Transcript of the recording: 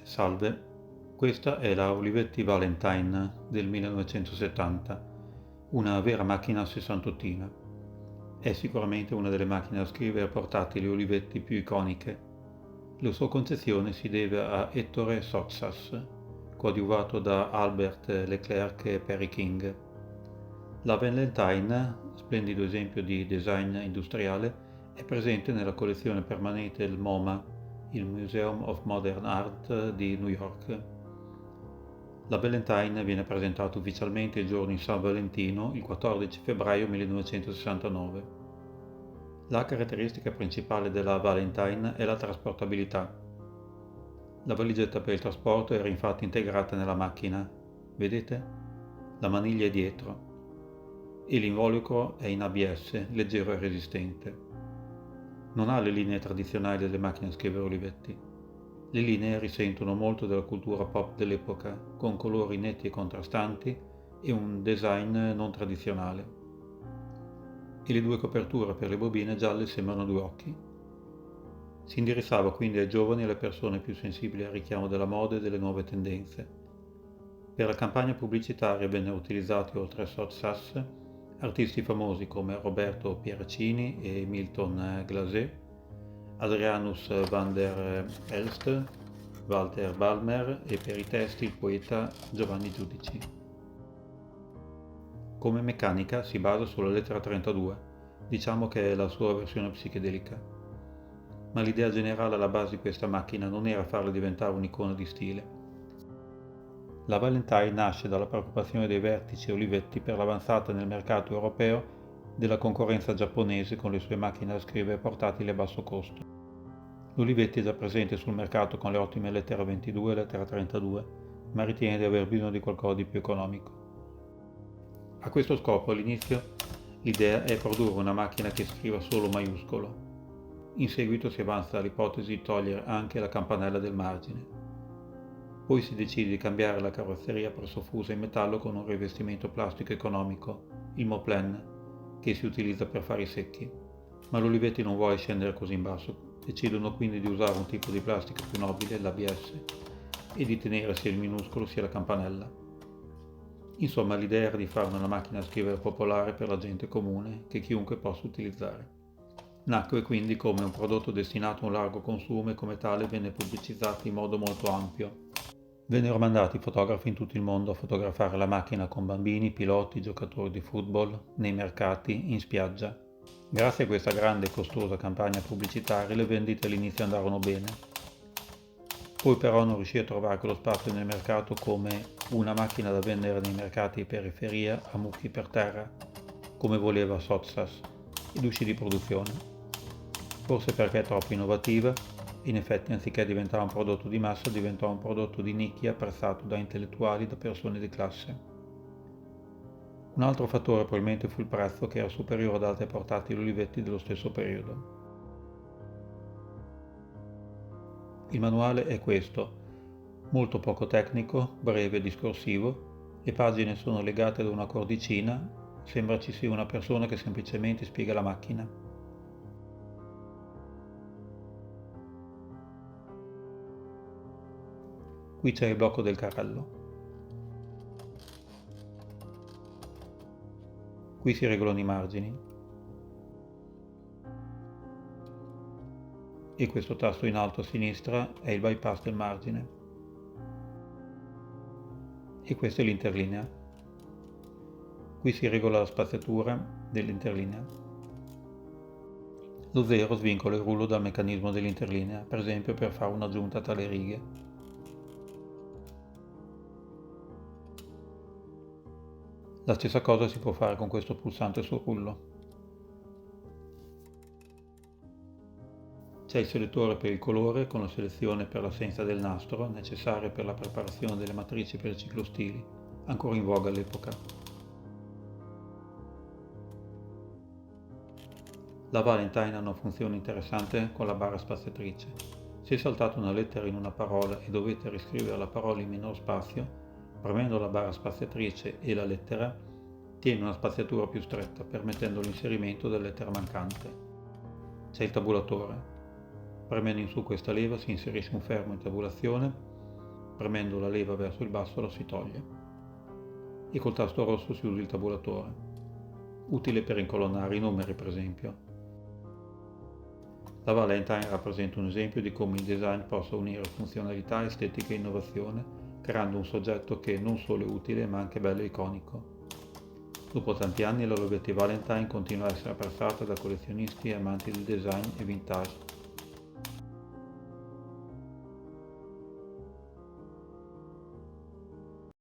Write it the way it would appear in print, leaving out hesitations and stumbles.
Salve, questa è la Olivetti Valentine del 1970, una vera macchina sessantottina. È sicuramente una delle macchine da scrivere portatili Olivetti più iconiche. La sua concezione si deve a Ettore Sottsass, coadiuvato da Albert Leclerc e Perry King. La Valentine, splendido esempio di design industriale, è presente nella collezione permanente del MoMA, il Museum of Modern Art di New York. La Valentine viene presentata ufficialmente il giorno di San Valentino, il 14 febbraio 1969. La caratteristica principale della Valentine è la trasportabilità. La valigetta per il trasporto era infatti integrata nella macchina. Vedete? La maniglia è dietro e l'involucro è in ABS, leggero e resistente. Non ha le linee tradizionali delle macchine a scrivere Olivetti. Le linee risentono molto della cultura pop dell'epoca, con colori netti e contrastanti e un design non tradizionale. E le due coperture per le bobine gialle sembrano due occhi. Si indirizzava quindi ai giovani e alle persone più sensibili al richiamo della moda e delle nuove tendenze. Per la campagna pubblicitaria vennero utilizzati, oltre a Sottsass, artisti famosi come Roberto Pieracini e Milton Glaser, Adrianus van der Elst, Walter Balmer e per i testi il poeta Giovanni Giudici. Come meccanica si basa sulla lettera 32, diciamo che è la sua versione psichedelica. Ma l'idea generale alla base di questa macchina non era farla diventare un'icona di stile. La Valentine nasce dalla preoccupazione dei vertici Olivetti per l'avanzata nel mercato europeo della concorrenza giapponese con le sue macchine da scrivere portatili a basso costo. L'Olivetti è già presente sul mercato con le ottime lettera 22 e lettera 32, ma ritiene di aver bisogno di qualcosa di più economico. A questo scopo all'inizio l'idea è produrre una macchina che scriva solo maiuscolo. In seguito si avanza all'ipotesi di togliere anche la campanella del margine. Poi si decide di cambiare la carrozzeria presso fusa in metallo con un rivestimento plastico economico, il Moplen, che si utilizza per fari secchi. Ma l'Olivetti non vuole scendere così in basso, decidono quindi di usare un tipo di plastica più nobile, l'ABS, e di tenere sia il minuscolo sia la campanella. Insomma, l'idea era di farne una macchina a scrivere popolare per la gente comune che chiunque possa utilizzare. Nacque quindi come un prodotto destinato a un largo consumo e come tale venne pubblicizzato in modo molto ampio. Vennero mandati fotografi in tutto il mondo a fotografare la macchina con bambini, piloti, giocatori di football, nei mercati, in spiaggia. Grazie a questa grande e costosa campagna pubblicitaria le vendite all'inizio andarono bene. Poi però non riuscì a trovare quello spazio nel mercato come una macchina da vendere nei mercati di periferia a mucchi per terra, come voleva Sottsass, ed uscì di produzione. Forse perché è troppo innovativa. In effetti, anziché diventare un prodotto di massa, diventò un prodotto di nicchia apprezzato da intellettuali e da persone di classe. Un altro fattore probabilmente fu il prezzo, che era superiore ad altre portatili Olivetti dello stesso periodo. Il manuale è questo, molto poco tecnico, breve e discorsivo. Le pagine sono legate da una cordicina, sembra ci sia una persona che semplicemente spiega la macchina. Qui c'è il blocco del carrello. Qui si regolano i margini. E questo tasto in alto a sinistra è il bypass del margine. E questa è l'interlinea. Qui si regola la spaziatura dell'interlinea. Lo 0 svincola il rullo dal meccanismo dell'interlinea, per esempio per fare un'aggiunta tra le righe. La stessa cosa si può fare con questo pulsante sul rullo. C'è il selettore per il colore con la selezione per l'assenza del nastro, necessaria per la preparazione delle matrici per i ciclostili, ancora in voga all'epoca. La Valentine ha una funzione interessante con la barra spaziatrice. Se saltate una lettera in una parola e dovete riscrivere la parola in minor spazio, premendo la barra spaziatrice e la lettera, tiene una spaziatura più stretta, permettendo l'inserimento della lettera mancante. C'è il tabulatore. Premendo in su questa leva si inserisce un fermo in tabulazione Premendo la leva verso il basso la si toglie. E col tasto rosso si usa il tabulatore, utile per incolonnare i numeri per esempio. La Valentine rappresenta un esempio di come il design possa unire funzionalità, estetica e innovazione, creando un soggetto che non solo è utile ma anche bello e iconico. Dopo tanti anni la Lovetti Valentine continua a essere apprezzata da collezionisti e amanti del design e vintage